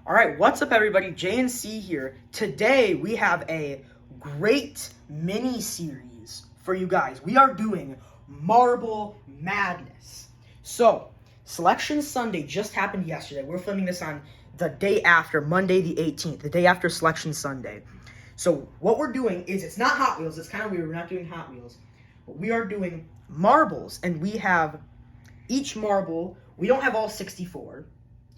All right, what's up, everybody? JNC here. Today we have a great mini series for you guys. We are doing Marble Madness. So, Selection Sunday just happened yesterday. We're filming this on the day after, Monday the 18th, the day after Selection Sunday. So, what we're doing is, it's not Hot Wheels. It's kind of weird. We're not doing Hot Wheels. But we are doing marbles, and we have each marble. We don't have all 64.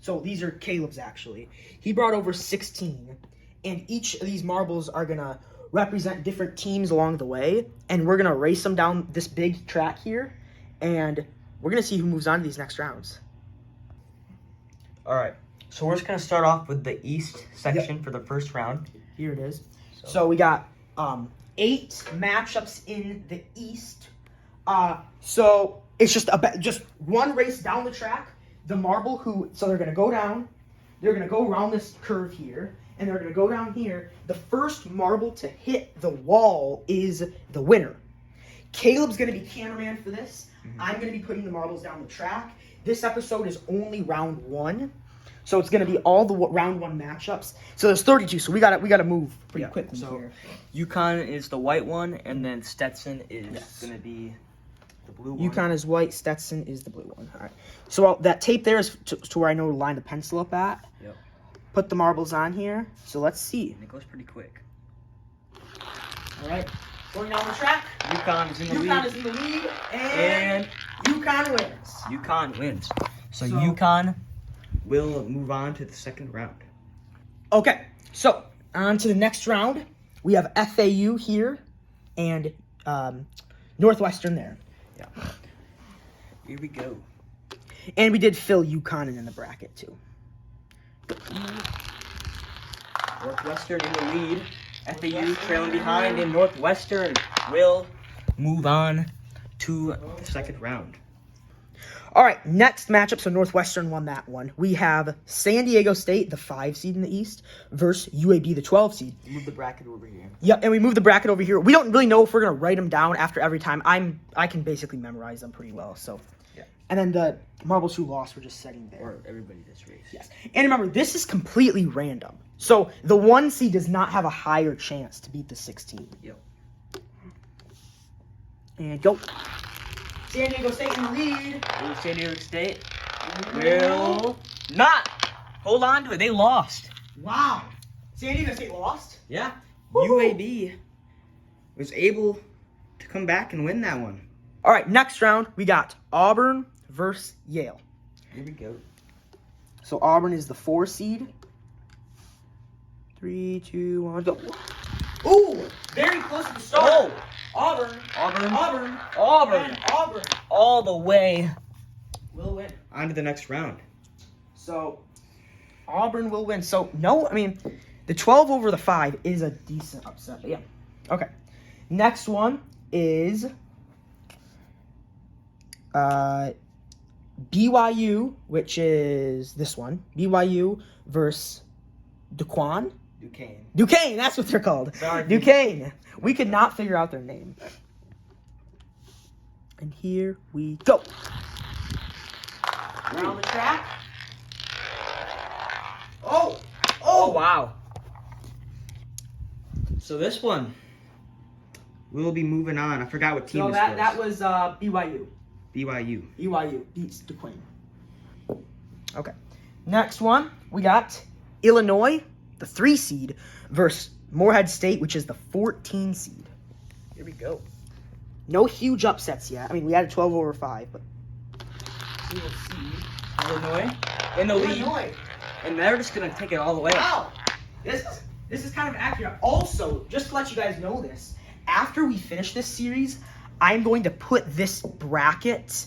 So these are Caleb's, actually. He brought over 16, and each of these marbles are going to represent different teams along the way, and we're going to race them down this big track here, and we're going to see who moves on to these next rounds. All right, so we're just going to start off with the East section for the first round. Here it is. So we got 8 matchups in the East. So it's just one race down the track. The marble so they're going to go down, they're going to go around this curve here, and they're going to go down here. The first marble to hit the wall is the winner. Caleb's going to be cameraman for this. I'm going to be putting the marbles down the track. This episode is only round 1, so it's going to be all the round 1 matchups. So there's 32, so we got to move pretty quickly here. Yukon is the white one, and then Stetson is going to be the blue one. Yukon is white, Stetson is the blue one. All right. So that tape there is to where I know to line the pencil up at. Yep. Put the marbles on here. So let's see. And it goes pretty quick. All right. Going down the track. Yukon is in the lead. Yukon is in the lead. And Yukon wins. Yukon wins. So Yukon will move on to the second round. Okay. So on to the next round. We have FAU here and Northwestern there. Yeah. Here we go. And we did Phil Yukon in the bracket too. Northwestern in the lead. FAU trailing behind, and Northwestern will move on to the second round. All right, next matchup. So Northwestern won that one. We have San Diego State, the 5 seed in the East, versus UAB, the 12 seed. Move the bracket over here. Yep, and we moved the bracket over here. We don't really know if we're gonna write them down after every time. I can basically memorize them pretty well. So, yeah. And then the marbles who lost were just setting there. Or everybody this race. Yes. And remember, this is completely random. So the 1 seed does not have a higher chance to beat the 16. Yep. And go. San Diego State in the lead. San Diego State will not hold on to it. They lost. Wow. San Diego State lost? Yeah. Woo-hoo. UAB was able to come back and win that one. All right, next round, we got Auburn versus Yale. Here we go. So Auburn is the 4 seed. 3, 2, 1, go. Ooh, very close to the start. Oh. Auburn. Auburn. And Auburn All the way will win. on to the next round. So Auburn will win. So no, I mean, the 12 over the 5 is a decent upset. But yeah. Okay. Next one is BYU, which is this one. BYU versus Duquesne. Duquesne, that's what they're called. Sorry. Duquesne. We could not figure out their name. And here we go. Around the track. Oh, wow. So this one will be moving on. I forgot what team So this that was BYU. BYU. BYU beats Duquesne. Okay. Next one, we got Illinois, the 3 seed, versus Morehead State, which is the 14 seed. Here we go. No huge upsets yet. I mean, we had a 12 over 5, but we will see. Illinois in the lead. Illinois. And they're just going to take it all the way. Wow. This is kind of accurate. Also, just to let you guys know this, after we finish this series, I'm going to put this bracket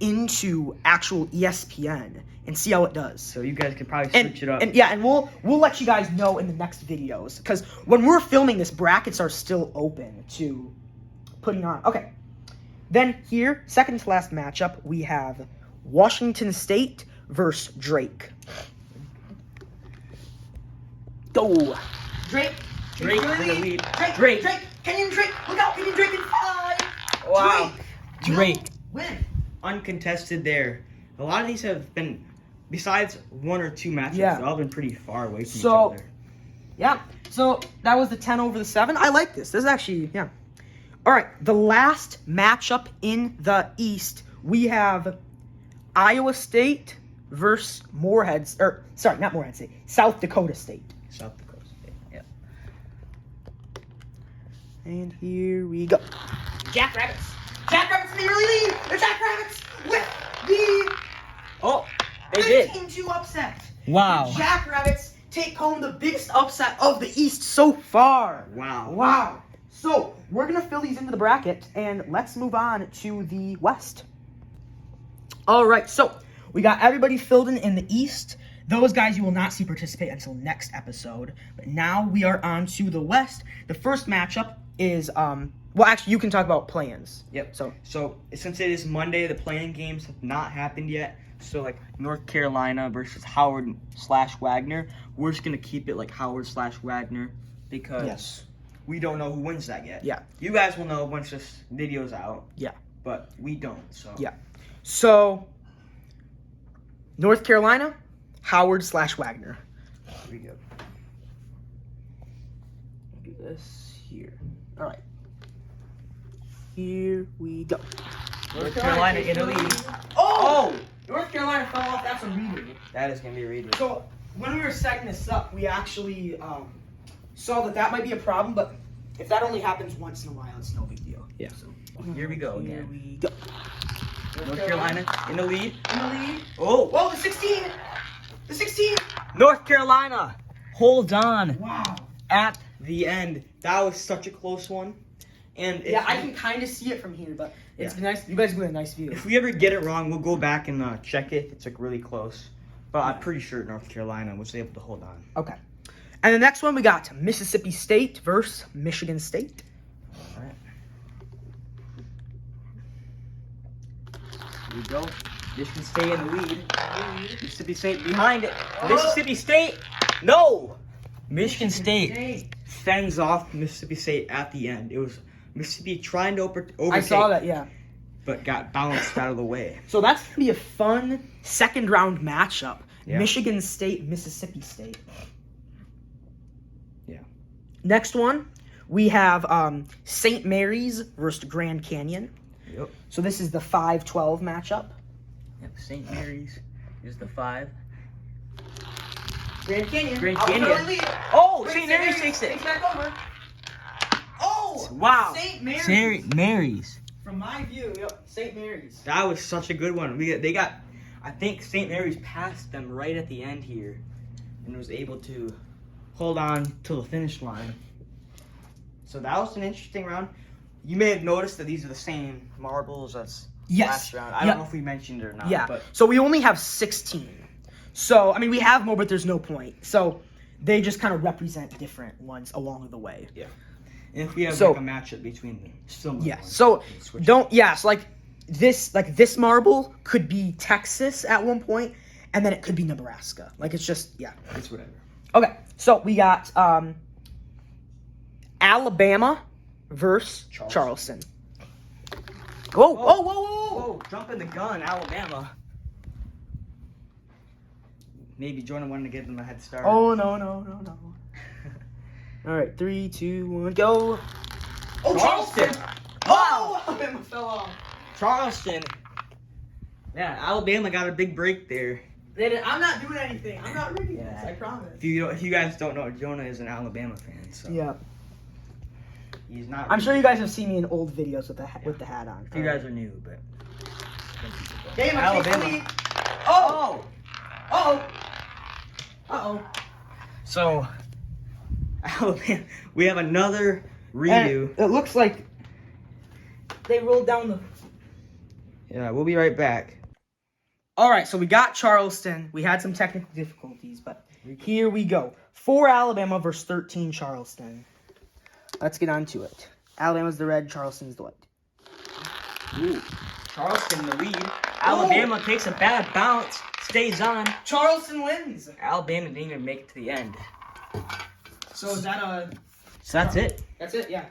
into actual ESPN and see how it does. So you guys can probably switch it up. And we'll let you guys know in the next videos, because when we're filming this, brackets are still open to putting on. Okay. Then here, second to last matchup, we have Washington State versus Drake. Go. Drake in the lead. Drake. Kenyon Drake. Look out, Kenyon Drake in 5. Wow. Drake. Drake. Win. Uncontested there. A lot of these have been besides one or two matchups, Yeah. they've all been pretty far away from So- each other. Yeah. So that was the 10 over the 7. I like this. This is actually, yeah. All right. The last matchup in the East, we have Iowa State versus Morehead, or sorry, not Morehead State, South Dakota State. South Dakota State. Yeah. And here we go. Jackrabbits. Jackrabbits in the early lead. The Jackrabbits with the Oh, they did. 15-2 upset. Wow. The Jackrabbits take home the biggest upset of the East so far. Wow. Wow. So, we're going to fill these into the bracket, and let's move on to the West. All right, so we got everybody filled in the East. Those guys you will not see participate until next episode. But now we are on to the West. The first matchup is, well, actually, you can talk about play-ins. Yep. So, Since it is Monday, the playing games have not happened yet. So like North Carolina versus Howard/Wagner, we're just gonna keep it like Howard/Wagner because yes. we don't know who wins that yet. Yeah. You guys will know once this video's out. Yeah. But we don't. So Yeah. So, North Carolina, Howard/Wagner. Here we go. Do this here. All right. Here we go. North Carolina in the lead. Oh! North Carolina fell off. That's a redo. That is gonna be a redo. So when we were setting this up, we actually saw that might be a problem. But if that only happens once in a while, it's no big deal. Yeah. So Here we go here again. we go. North Carolina in the lead. In the lead. Oh, Whoa! The 16. The 16. North Carolina holds on Wow. at the end. That was such a close one. And Yeah, I can kind of see it from here, but it's Yeah. nice. You guys get a nice view. if we ever get it wrong, we'll go back and check it. It's like really close. But I'm pretty sure North Carolina was able to hold on. Okay. And the next one we got Mississippi State versus Michigan State. All right. Here we go. Michigan State in the lead. Mississippi State behind it. Mississippi State. No. Michigan State fends off Mississippi State at the end. It was Mississippi trying to overtake. I saw that, yeah. But got bounced out of the way. So that's going to be a fun second round matchup. Yeah. Michigan State, Mississippi State. Yeah. Next one, we have St. Mary's versus Grand Canyon. Yep. So this is the 5-12 matchup. Yep. St. Mary's is the 5. Grand Canyon. Grand out with Canyon. an early lead. Oh, Wait, St. Mary's takes it. Takes back over. Oh! Wow. St. Mary's. St. Mary's. From my view, yep, St. Mary's. That was such a good one. They got, I think St. Mary's passed them right at the end here, and was able to hold on till the finish line. So that was an interesting round. You may have noticed that these are the same marbles as Yes. last round. I Yeah. don't know if we mentioned it or not. Yeah. But So we only have 16. So, I mean, we have more, but there's no point. So they just kind of represent different ones along the way. and if we have So- like a matchup between them, similar Yeah. ones, So we can switch don't, yeah, so like this marble could be Texas at one point, and then it could be Nebraska. Like it's just, yeah. it. It's whatever. Okay. So we got Alabama versus Charleston. Whoa, whoa, whoa, whoa, whoa. Whoa, jumping the gun, Alabama. Maybe Jordan wanted to give them a head start. Oh, no. All right, 3, 2, 1, go. Oh, Charleston. Oh, Alabama fell off. Charleston. Yeah, Alabama got a big break there. I'm not doing anything. I'm not reading this, I promise. If you guys don't know, Jonah is an Alabama fan, so Yeah. he's not. I'm sure you guys have seen me in old videos with the hat on. If you guys are new, but Game of Alabama. Oh! Uh-oh. So Alabama, we have another redo. And it looks like they rolled down the... Yeah, we'll be right back. All right, so we got Charleston. We had some technical difficulties, but here we go. 4 Alabama versus 13 Charleston. Let's get on to it. Alabama's the red, Charleston's the white. Ooh, Charleston in the lead. Alabama takes a bad bounce, stays on. Charleston wins. Alabama didn't even make it to the end. So is that a... So that's it. That's it, yeah.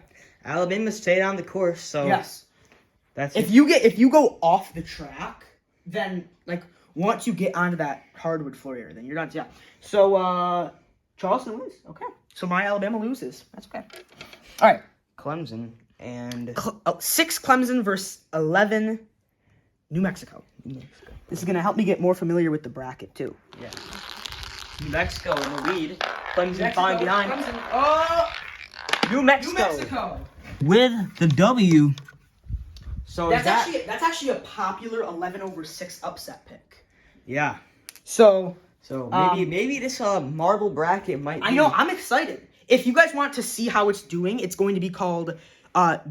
Alabama stayed on the course, so Yes. that's If you go off the track, then like once you get onto that hardwood floor area, then you're done. Yeah. So Charleston wins. Okay. So my Alabama loses. That's okay. All right. Clemson and 6 Clemson versus 11 New Mexico. This is gonna help me get more familiar with the bracket too. yeah, New Mexico in the lead. Clemson falling behind. Oh, New Mexico, New Mexico. with the W. So That's actually a popular 11/6 upset pick. yeah. So So maybe this marble bracket might. I know I'm excited. If you guys want to see how it's doing, it's going to be called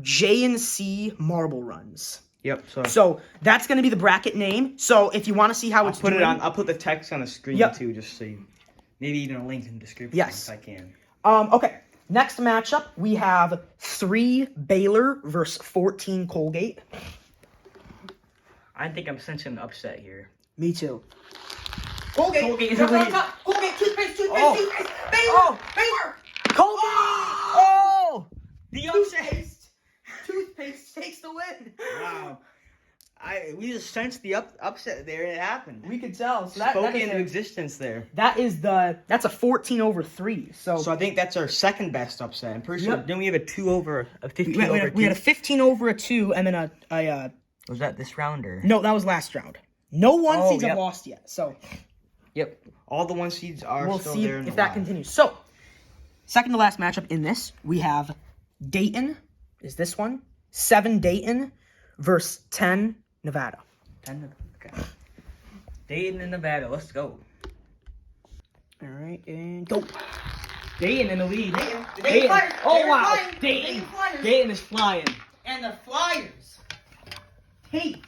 J&C Marble Runs. Yep. So that's going to be the bracket name. So if you want to see how it's doing, I'll put the text on the screen too, just so you, maybe even a link in the description. Yes. if I can. Okay. Next matchup, we have 3 Baylor versus 14 Colgate. I think I'm sensing an upset here. Me too. Colgate is the lead. Colgate, toothpaste, Oh. toothpaste. Baylor, Oh. Baylor. Colgate! Oh! The upset! Toothpaste takes the win. Wow. We just sensed the upset there. It happened. We could tell. So Spoke that is into existence there. that's a 14/3. So I think that's our second best upset. I'm pretty sure. Yep. Didn't we have a 15 over 2? we had a 15/2 and then a Was that this round or? no, that was last round. No one Oh, seeds have yep. lost yet. So Yep. All the 1 seeds are we'll still see there. in if the that line. continues. So, second to last matchup in this, we have Dayton. Is this one? 7 Dayton versus 10 Nevada. Okay. Dayton in Nevada. Let's go. All right, and go. Dayton in the lead. Dayton Flyers. Oh They're wow. flying. Dayton. Dayton Flyers. Dayton is flying. And the Flyers take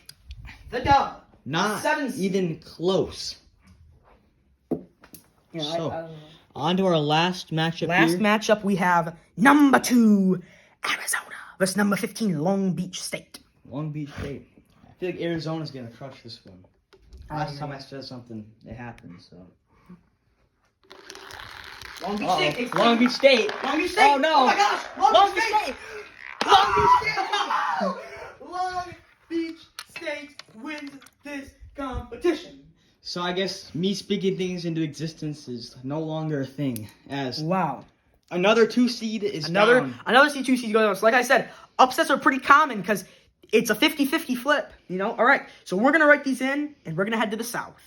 the dub. Not 7 seed. even close. Yeah, So, on to our last matchup last here. matchup, we have number 2 Arizona versus number 15 Long Beach State. Long Beach State. I feel like Arizona's gonna crush this one. Last time I said something, it happened. So. Long Beach Uh-oh. State. takes the Long lead. Beach State. Long Beach State. Oh no. Oh my gosh. Long Beach State. Long Beach State. Long Beach State wins this competition. So I guess me speaking things into existence is no longer a thing. As Wow. another 2 seed is Another down. C2 seed goes on. So like I said, upsets are pretty common because it's a 50-50 flip, you know? All right, so we're going to write these in, and we're going to head to the south.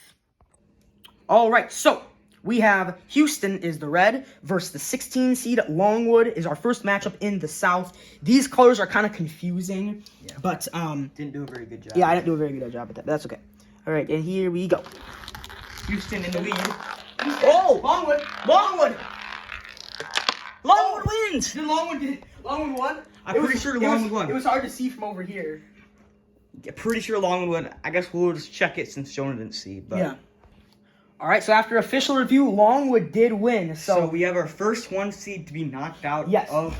All right, so we have Houston is the red versus the 16 seed. Longwood is our first matchup in the south. These colors are kind of confusing, but Didn't do a very good job. yeah, I didn't do a very good job at that. That's okay. All right, and here we go. Houston in the lead. Oh, Longwood. Longwood wins. Did Longwood won? I'm pretty sure Longwood won. It was hard to see from over here. Yeah, pretty sure Longwood won. I guess we'll just check it since Jonah didn't see. But Yeah. All right, so after official review, Longwood did win. So So we have our first 1 seed to be knocked out Yes. of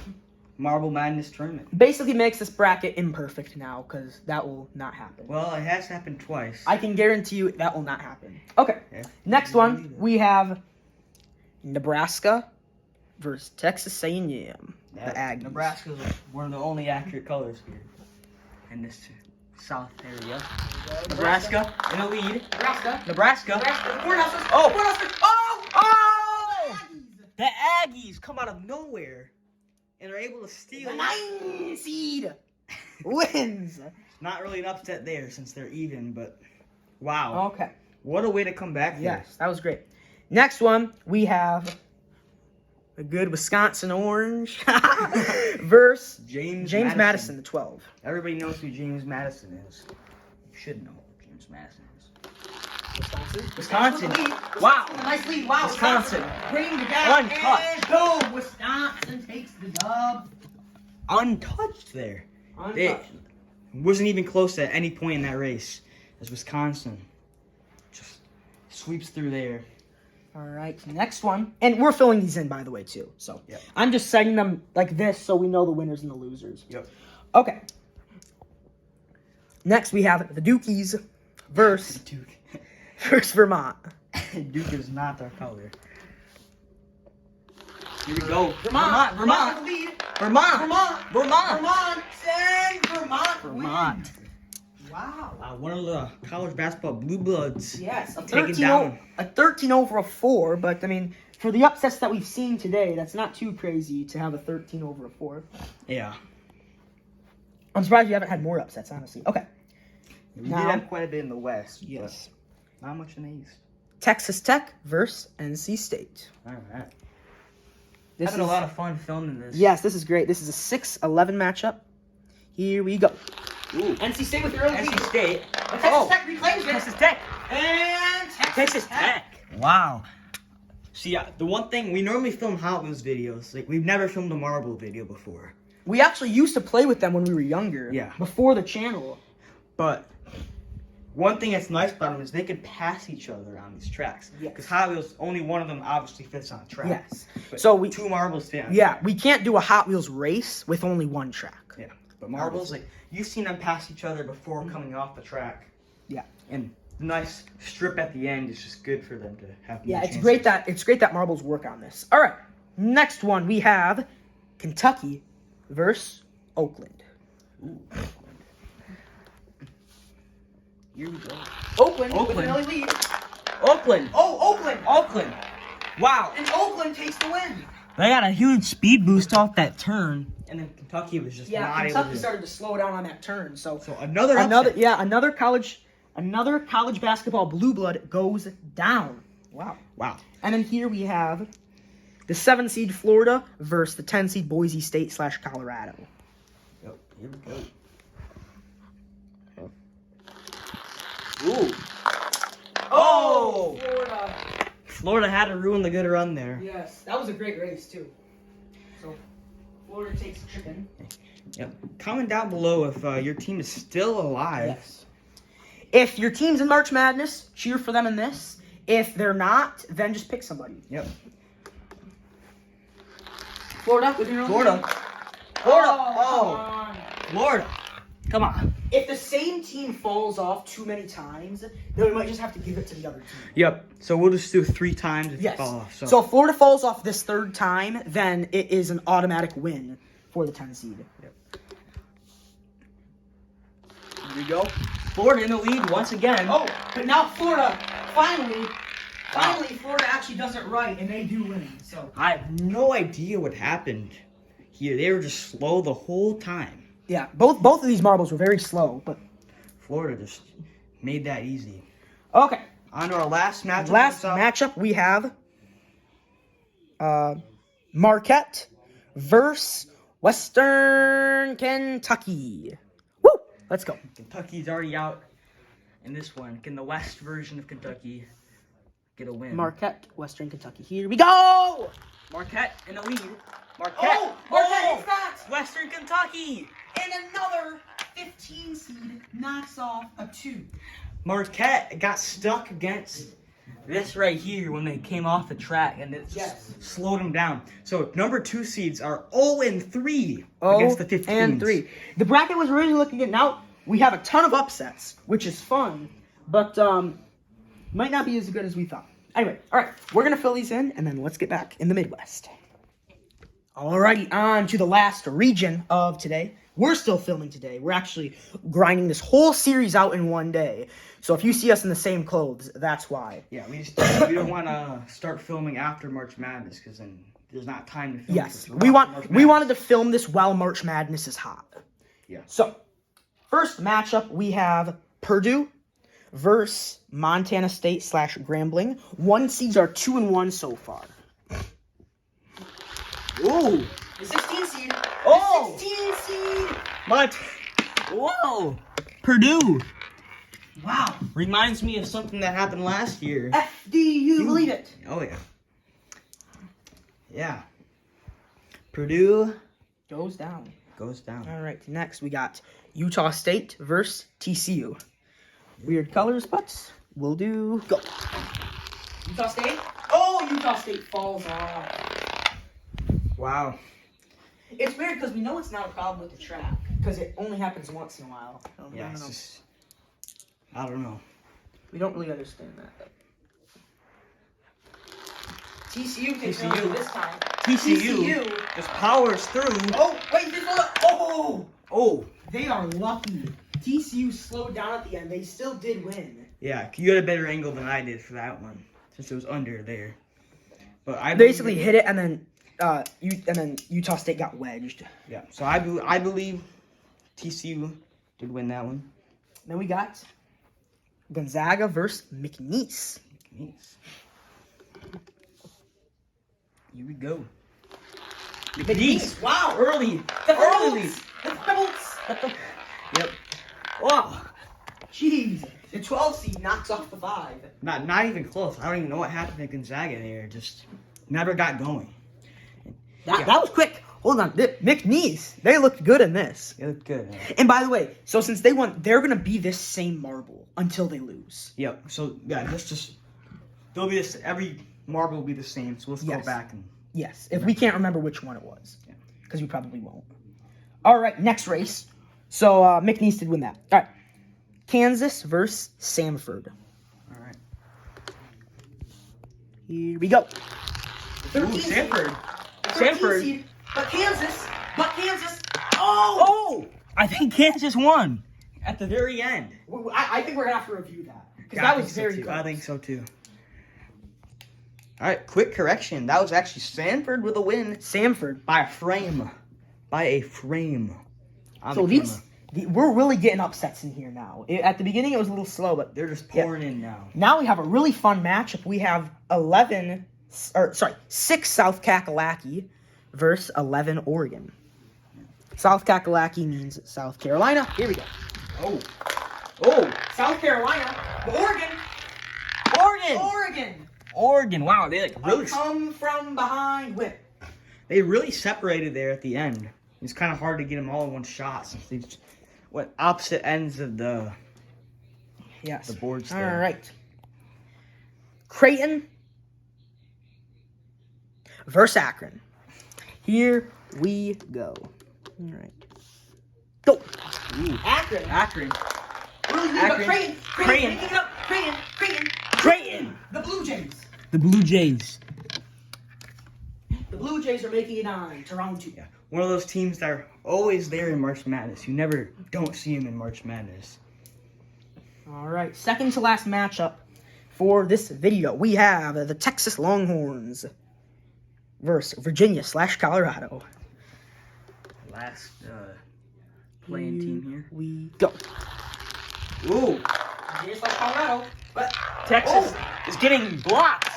Marble Madness tournament. basically makes this bracket imperfect now because that will not happen. Well, it has happened twice. I can guarantee you that will not happen. Okay, Yeah. next one, we have Nebraska versus Texas A&M. The Aggies. Nebraska's one of the only accurate colors here in this south area. Nebraska in the lead. Nebraska. Oh! Oh! The Aggies come out of nowhere and are able to steal. The 9 seed wins. Not really an upset there since they're even, but wow. Okay. What a way to come back here. Yes, that was great. Next one, we have a good Wisconsin Orange versus James Madison, the 12. Everybody knows who James Madison is. You should know who James Madison is. Wisconsin. Wow. Nice lead. Wow. Wisconsin. Bring the gap. Untouched. And go. Wisconsin takes the dub. Untouched there. It wasn't even close at any point in that race as Wisconsin just sweeps through there. All right, next one. And we're filling these in, by the way, too. So Yep. I'm just setting them like this so we know the winners and the losers. Yep. Okay. Next, we have the Dukies versus Duke. Vermont. Duke is not their color. Here we go. Vermont. Vermont. Lead. Vermont. Vermont. Vermont. Vermont. And Vermont. Vermont. Wow. One of the college basketball blue bloods. Yes, a Take it 13 down. a 13 over a 4, but I mean, for the upsets that we've seen today, that's not too crazy to have a 13 over a 4. Yeah. I'm surprised you haven't had more upsets, honestly. Okay. We Now- did have quite a bit in the West. Yes. But not much in the East. Texas Tech versus NC State. All right. This Having is, a lot of fun filming this. Yes, this is great. This is a 6-11 matchup. Here we go. Ooh. NC State with your early NC lead. State. Texas Oh. Tech reclaims it. Texas Tech. And Texas Tech. Wow. See, the one thing, we normally film Hot Wheels videos. Like, we've never filmed a marble video before. We actually used to play with them when we were younger. Yeah. Before the channel. But one thing that's nice about them is they could pass each other on these tracks. Yes. Because Hot Wheels, only one of them obviously fits on a track. Yes. But So we- two marbles fit on a Yeah, track. we can't do a Hot Wheels race with only one track. Yeah. But marbles, like, you've seen them pass each other before coming off the track. Yeah. And the nice strip at the end is just good for them to have. Yeah, more it's chances. great that marbles work on this. All right, next one we have Kentucky versus Oakland. Ooh. Here we go. Oakland with Oakland. an early lead. Oakland. Oh, Oakland! Oakland. Wow. And Oakland takes the win. They got a huge speed boost off that turn, and then Kentucky was just Yeah, not able Kentucky to. started to slow down on that turn. So Another college basketball blue blood goes down. Wow. Wow. And then here we have the 7 seed Florida versus the 10 seed Boise State / Colorado. Yep. Here we go. Ooh. Oh! Florida. Florida had to ruin the good run there. Yes, that was a great race too. So Florida takes chicken. Yep. Comment down below if your team is still alive. Yes. If your team's in March Madness, cheer for them in this. If they're not, then just pick somebody. Yep. Florida with your own Florida. team. Florida. Come Oh. on. Florida. Come on. If the same team falls off too many times, then we might just have to give it to the other team. Yep. So we'll just do 3 times if Yes. you fall off. So if Florida falls off this 3rd time, then it is an automatic win for the 10 seed. Yep. Here we go. Florida in the lead once again. Oh, but now Florida, finally, Florida actually does it right, and they do win. So I have no idea what happened here. They were just slow the whole time. yeah, both of these marbles were very slow, but Florida just made that easy. okay. On to our last matchup. Last matchup we have Marquette versus Western Kentucky. Woo! Let's go. Kentucky's already out in this one. Can the West version of Kentucky get a win? Marquette, Western Kentucky. Here we go! Marquette in the lead. Marquette. Oh, Marquette is that! Western Kentucky. And another 15 seed knocks off a 2. Marquette got stuck against this right here when they came off the track, and it Yes. slowed them down. So number 2 seeds are 0-3 against the 15s. And 3. The bracket was originally looking good. Now we have a ton of upsets, which is fun, but might not be as good as we thought. Anyway, all right, we're gonna fill these in, and then let's get back in the Midwest. Alrighty, on to the last region of today. We're still filming today. We're actually grinding this whole series out in one day. So if you see us in the same clothes, that's why. Yeah, we don't want to start filming after March Madness because then there's not time to film. Yes, this. We're watching March we Madness. wanted to film this while March Madness is hot. Yeah. So, first matchup we have Purdue versus Montana State / Grambling. 1 seeds are 2-1 so far. Ooh. The 16 seed. Oh! The 16 seed. What? Whoa. Purdue. Wow. Reminds me of something that happened last year. FDU, believe it. Oh, yeah. Yeah. Purdue Goes down. goes down. All right, next we got Utah State versus TCU. Weird colors, but we'll do go. Utah State? Oh, Utah State falls off. Wow. It's weird because we know it's not a problem with the track because it only happens once in a while. I don't Yeah, it's know. just, I don't know. We don't really understand that. TCU takes TCU. it this time. TCU just powers through. Oh, wait, this one. Oh! Oh, They are lucky. TCU slowed down at the end. They still did win. yeah. You had a better angle than I did for that one, since it was under there. But I Basically hit it, and then Utah State got wedged. Yeah. So I believe TCU did win that one. Then we got Gonzaga versus McNeese. Nice. Here we go. McNeese, wow. Early. The Early. Rebels. The Rebels. Yep. Wow. Jeez. The 12 seed knocks off the 5. Not even close. I don't even know what happened to Gonzaga there. Just never got going. That was quick. Hold on. McNeese, they looked good in this. It looked good. Man. And by the way, so since they won, they're going to be this same marble until they lose. Yep. So yeah, they'll be this. Every marble will be the same. So let's go Yes. back and. Yes, if we can't remember which one it was. Yeah. Because we probably won't. All right, next race. So McNeese did win that. All right. Kansas versus Samford. All right. Here we go. Ooh, Samford. 13 Samford. seed, but Kansas. Oh! I think Kansas won at the very end. I think we're going to have to review that. Because that was very good. I think so too. All right, quick correction. That was actually Samford with a win Samford. by a frame. By a frame. On So the these, camera. we're really getting upsets in here now. At the beginning, it was a little slow, but They're just pouring in now. now we have a really fun matchup. We have 6 South Kakalaki versus 11 Oregon. South Kakalaki means South Carolina. Here we go. Oh! South Carolina, Oregon. Oregon! Wow, they really Come from behind win. they really separated there at the end. It's kind of hard to get them all in one shot since they went opposite ends of the Yes. boards All there. right. Creighton versus Akron. Here we go. All right. Go. Ooh. Akron. Really good, Akron. but Creighton. Creighton. Picking up. Creighton. Creighton! The Blue Jays. The Blue Jays. The Blue Jays are making it on to round 2. Yeah. One of those teams that are always there in March Madness. You never don't see them in March Madness. All right. Second to last matchup for this video. We have the Texas Longhorns versus Virginia/Colorado. Last playing team here. We go. Ooh, Virginia/Colorado. But Texas is getting blocked.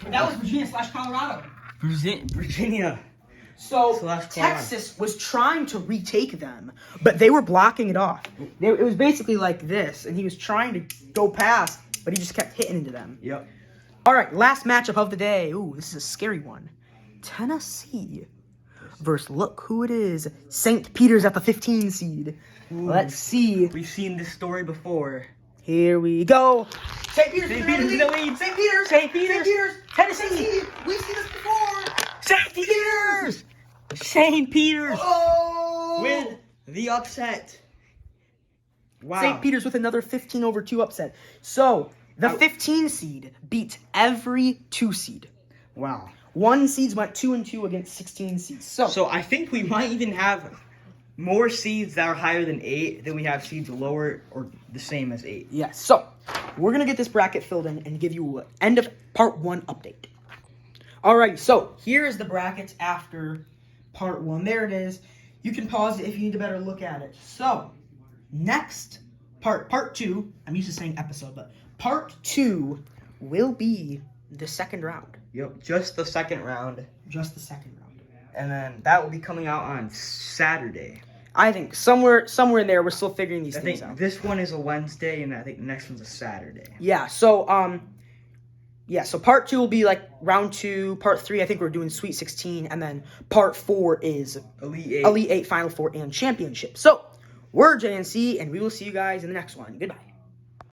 that was Virginia/Colorado. Virginia. So Colorado. Texas was trying to retake them, but they were blocking it off. It was basically like this, and he was trying to go past, but he just kept hitting into them. Yep. All right, last matchup of the day. Ooh, this is a scary one. Tennessee versus, look who it is, St. Peter's at the 15 seed. Ooh. Let's see. We've seen this story before. Here we go. St. Peter's St. Peter's in the lead. St. Peter's. St. Peter's. Tennessee. We've seen this before. St. Peter's. St. Peter's Oh. with the upset. Wow. St. Peter's with another 15-2 upset. So the 15 seed beat every 2 seed. Wow. 1 seeds went 2-2 against 16 seeds. So I think we might even have more seeds that are higher than 8 than we have seeds lower or the same as 8. Yes. So we're gonna get this bracket filled in and give you an end of part 1 update. All right. So here is the bracket after part 1. There it is. You can pause it if you need a better look at it. So next part 2. I'm used to saying episode, but part 2 will be the second round. Yep, just the second round. Just the second round. And then that will be coming out on Saturday. I think somewhere in there we're still figuring these I things think out. this one is a Wednesday, and I think the next one's a Saturday. Yeah. So so part 2 will be like round 2. Part 3, I think we're doing Sweet 16, and then part 4 is Elite 8. Elite 8, Final 4, and Championship. So we're JNC, and we will see you guys in the next one. Goodbye.